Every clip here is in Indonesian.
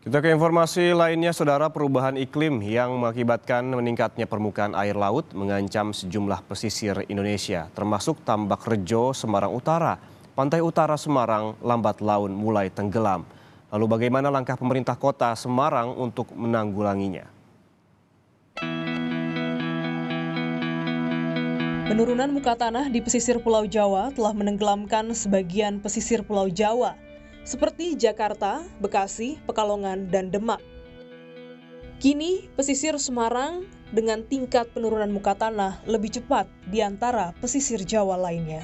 Kita ke informasi lainnya, saudara. Perubahan iklim yang mengakibatkan meningkatnya permukaan air laut mengancam sejumlah pesisir Indonesia, termasuk Tambak Rejo, Semarang Utara. Pantai utara Semarang lambat laun mulai tenggelam. Lalu bagaimana langkah pemerintah kota Semarang untuk menanggulanginya? Penurunan muka tanah di pesisir Pulau Jawa telah menenggelamkan sebagian pesisir Pulau Jawa, seperti Jakarta, Bekasi, Pekalongan, dan Demak. Kini, pesisir Semarang dengan tingkat penurunan muka tanah lebih cepat di antara pesisir Jawa lainnya.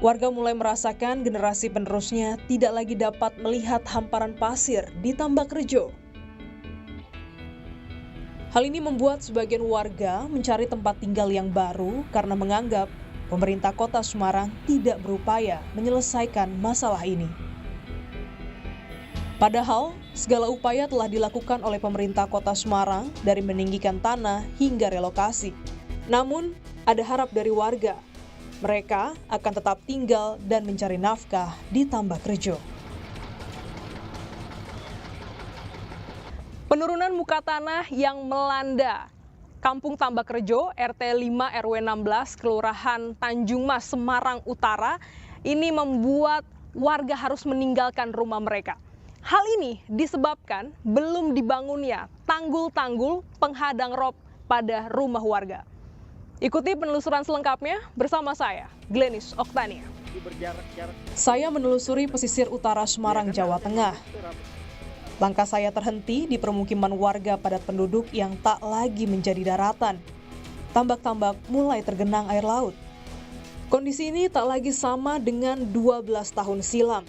Warga mulai merasakan generasi penerusnya tidak lagi dapat melihat hamparan pasir di Tambak Rejo. Hal ini membuat sebagian warga mencari tempat tinggal yang baru karena menganggap pemerintah kota Semarang tidak berupaya menyelesaikan masalah ini. Padahal, segala upaya telah dilakukan oleh pemerintah kota Semarang dari meninggikan tanah hingga relokasi. Namun, ada harap dari warga. Mereka akan tetap tinggal dan mencari nafkah di Tambak Rejo. Penurunan muka tanah yang melanda Kampung Tambak Rejo, RT 5 RW 16, Kelurahan Tanjung Mas, Semarang Utara, ini membuat warga harus meninggalkan rumah mereka. Hal ini disebabkan belum dibangunnya tanggul-tanggul penghadang rob pada rumah warga. Ikuti penelusuran selengkapnya bersama saya, Glenis Oktania. Saya menelusuri pesisir utara Semarang, Jawa Tengah. Langkah saya terhenti di permukiman warga padat penduduk yang tak lagi menjadi daratan. Tambak-tambak mulai tergenang air laut. Kondisi ini tak lagi sama dengan 12 tahun silam.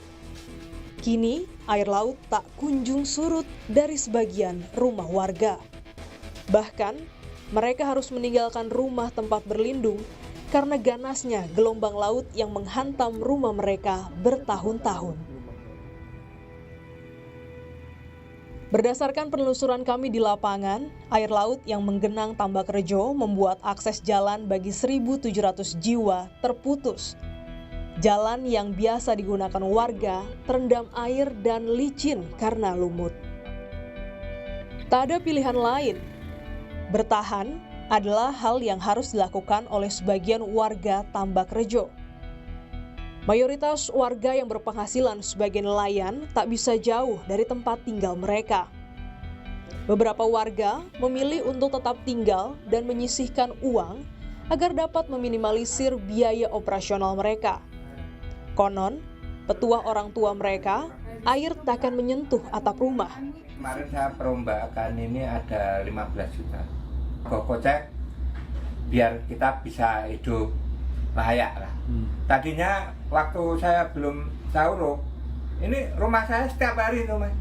Kini, air laut tak kunjung surut dari sebagian rumah warga. Bahkan, mereka harus meninggalkan rumah tempat berlindung karena ganasnya gelombang laut yang menghantam rumah mereka bertahun-tahun. Berdasarkan penelusuran kami di lapangan, air laut yang menggenang Tambak Rejo membuat akses jalan bagi 1.700 jiwa terputus. Jalan yang biasa digunakan warga terendam air dan licin karena lumut. Tak ada pilihan lain. Bertahan adalah hal yang harus dilakukan oleh sebagian warga Tambak Rejo. Mayoritas warga yang berpenghasilan sebagai nelayan tak bisa jauh dari tempat tinggal mereka. Beberapa warga memilih untuk tetap tinggal dan menyisihkan uang agar dapat meminimalisir biaya operasional mereka. Konon, petuah orang tua mereka, air tak akan menyentuh atap rumah. Kemarin saya perombakan ini ada 15 juta. Gocek biar kita bisa hidup layak lah. Tadinya waktu saya belum sahur, ini rumah saya setiap hari itu, Mas.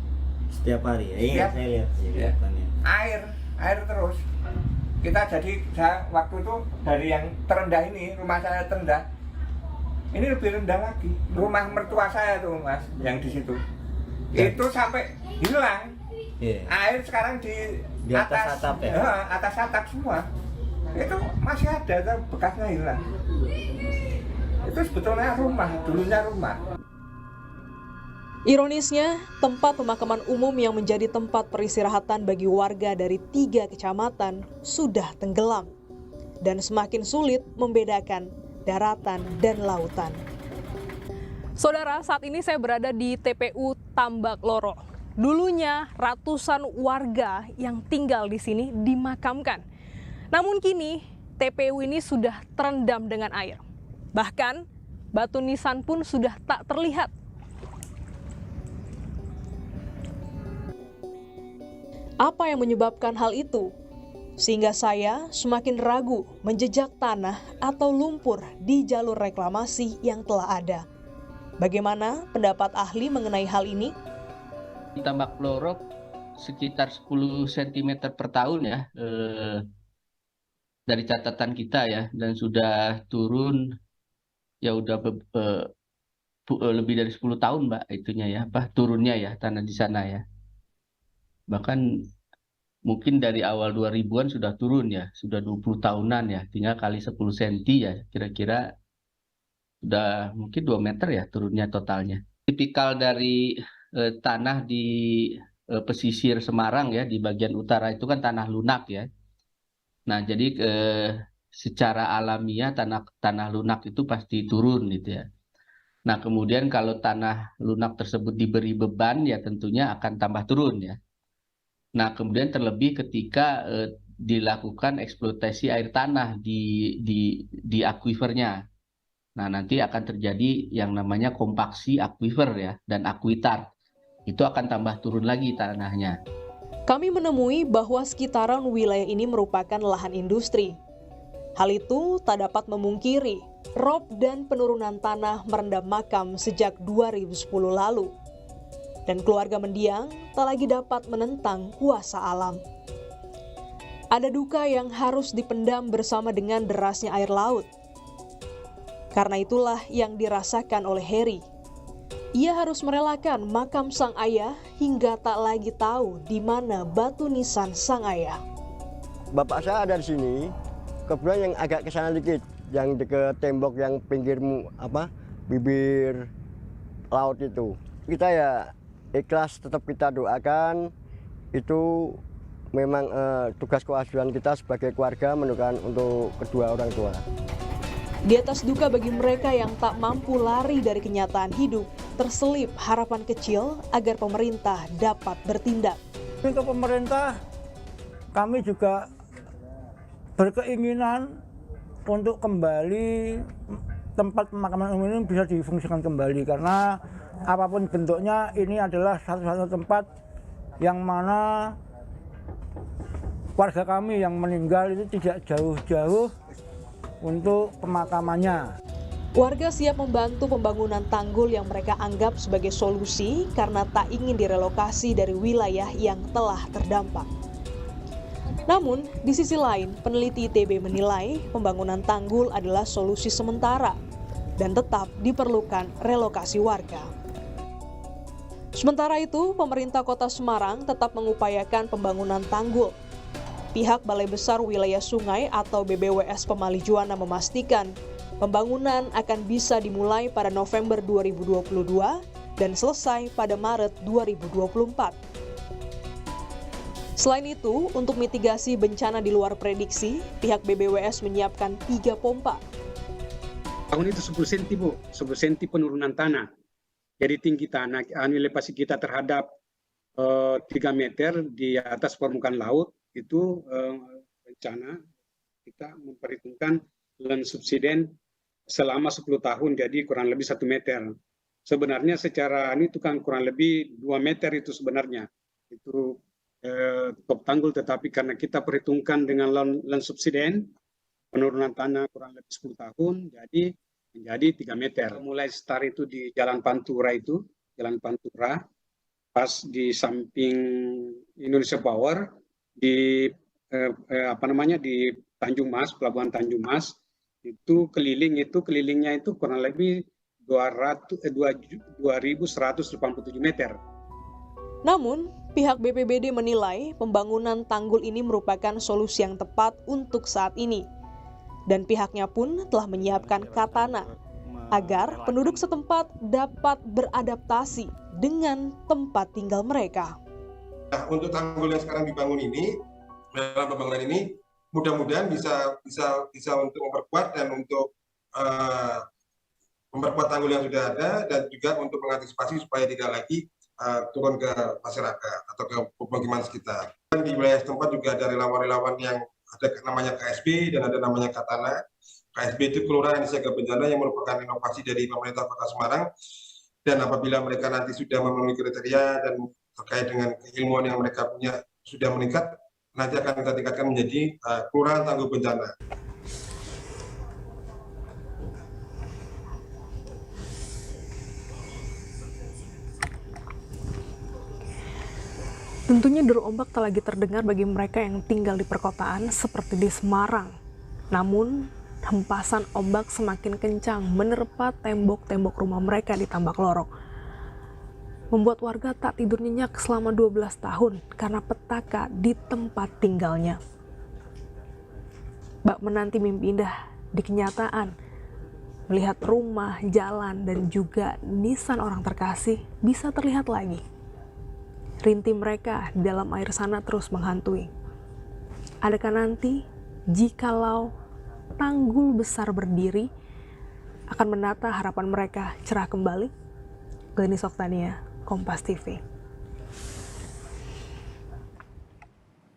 Setiap hari ya? Iya, saya lihat. Ya. Air terus. Saya waktu itu dari yang terendah ini, rumah saya terendah, ini lebih rendah lagi. Rumah mertua saya tuh, Mas, yang di situ. Ya. Itu sampai hilang. Yeah. Air sekarang di atas atap ya? Atas atap semua. Itu masih ada, bekasnya hilang. Itu sebetulnya rumah, dulunya rumah. Ironisnya, tempat pemakaman umum yang menjadi tempat peristirahatan bagi warga dari 3 kecamatan sudah tenggelam dan semakin sulit membedakan daratan dan lautan. Saudara, saat ini saya berada di TPU Tambak Loro. Dulunya ratusan warga yang tinggal di sini dimakamkan. Namun kini TPU ini sudah terendam dengan air. Bahkan batu nisan pun sudah tak terlihat. Apa yang menyebabkan hal itu? Sehingga saya semakin ragu menjejak tanah atau lumpur di jalur reklamasi yang telah ada. Bagaimana pendapat ahli mengenai hal ini? Di Tambak Loro sekitar 10 cm per tahun ya, dari catatan kita ya, dan sudah turun ya udah lebih dari 10 tahun Mbak itunya ya, turunnya ya tanah di sana ya. Bahkan mungkin dari awal 2000-an sudah turun ya, sudah 20 tahunan ya, tinggal kali 10 cm ya, kira-kira sudah mungkin 2 meter ya turunnya totalnya. Tipikal dari tanah di pesisir Semarang ya, di bagian utara itu kan tanah lunak ya. Nah, jadi secara alamiah tanah lunak itu pasti turun gitu ya. Nah, kemudian kalau tanah lunak tersebut diberi beban ya tentunya akan tambah turun ya. Nah, kemudian terlebih ketika dilakukan eksploitasi air tanah di akuifernya. Nah, nanti akan terjadi yang namanya kompaksi akuifer ya dan akuitar. Itu akan tambah turun lagi tanahnya. Kami menemui bahwa sekitaran wilayah ini merupakan lahan industri. Hal itu tak dapat memungkiri, rob dan penurunan tanah merendam makam sejak 2010 lalu. Dan keluarga mendiang tak lagi dapat menentang kuasa alam. Ada duka yang harus dipendam bersama dengan derasnya air laut. Karena itulah yang dirasakan oleh Heri. Ia harus merelakan makam sang ayah hingga tak lagi tahu di mana batu nisan sang ayah. Bapak saya ada di sini, kebetulan yang agak ke sana dikit, yang dekat tembok yang pinggir bibir laut itu. Kita ya ikhlas, tetap kita doakan. Itu memang tugas kewajiban kita sebagai keluarga mendoakan untuk kedua orang tua. Di atas duka bagi mereka yang tak mampu lari dari kenyataan hidup, terselip harapan kecil agar pemerintah dapat bertindak. Untuk pemerintah, kami juga berkeinginan untuk kembali tempat pemakaman umum ini bisa difungsikan kembali, karena apapun bentuknya ini adalah satu-satu tempat yang mana warga kami yang meninggal itu tidak jauh-jauh untuk pemakamannya. Warga siap membantu pembangunan tanggul yang mereka anggap sebagai solusi karena tak ingin direlokasi dari wilayah yang telah terdampak. Namun, di sisi lain, peneliti ITB menilai pembangunan tanggul adalah solusi sementara dan tetap diperlukan relokasi warga. Sementara itu, pemerintah Kota Semarang tetap mengupayakan pembangunan tanggul. Pihak Balai Besar Wilayah Sungai atau BBWS Pemali Juwana memastikan pembangunan akan bisa dimulai pada November 2022 dan selesai pada Maret 2024. Selain itu, untuk mitigasi bencana di luar prediksi, pihak BBWS menyiapkan 3 pompa. Tahun itu 10 cm, Bu. 10 cm penurunan tanah. Jadi tinggi tanah, elevasi kita terhadap 3 meter di atas permukaan laut, itu rencana kita memperhitungkan land subsiden selama 10 tahun, jadi kurang lebih 1 meter. Sebenarnya secara ini itu kan kurang lebih 2 meter itu sebenarnya. Itu top tanggul, tetapi karena kita perhitungkan dengan land subsiden, penurunan tanah kurang lebih 10 tahun, jadi menjadi 3 meter. Mulai start itu di Jalan Pantura pas di samping Indonesia Power, di di Tanjung Mas, Pelabuhan Tanjung Mas, kelilingnya itu kurang lebih 2.187 meter. Namun, pihak BPBD menilai pembangunan tanggul ini merupakan solusi yang tepat untuk saat ini. Dan pihaknya pun telah menyiapkan katana agar penduduk setempat dapat beradaptasi dengan tempat tinggal mereka. Nah, untuk tanggul yang sekarang dibangun ini, dalam pembangunan ini, mudah-mudahan bisa untuk memperkuat dan untuk memperkuat tanggul yang sudah ada, dan juga untuk mengantisipasi supaya tidak lagi turun ke masyarakat atau ke pemukiman sekitar. Dan di wilayah setempat juga ada relawan-relawan yang ada namanya KSB dan ada namanya Katana. KSB itu Kelurahan Siaga Bencana yang merupakan inovasi dari pemerintah Kota Semarang, dan apabila mereka nanti sudah memenuhi kriteria dan terkait dengan keilmuan yang mereka punya sudah meningkat, nanti akan kita tingkatkan menjadi Kelurahan Tangguh Bencana. Tentunya deru ombak tak lagi terdengar bagi mereka yang tinggal di perkotaan seperti di Semarang. Namun, hempasan ombak semakin kencang menerpa tembok-tembok rumah mereka di Tambak Lorok. Membuat warga tak tidur nyenyak selama 12 tahun karena petaka di tempat tinggalnya. Bak menanti mimpi indah di kenyataan, melihat rumah, jalan, dan juga nisan orang terkasih bisa terlihat lagi. rintih mereka di dalam air sana terus menghantui. Adakah nanti jikalau tanggul besar berdiri akan menata harapan mereka cerah kembali? Glenis Oktania, Kompas TV.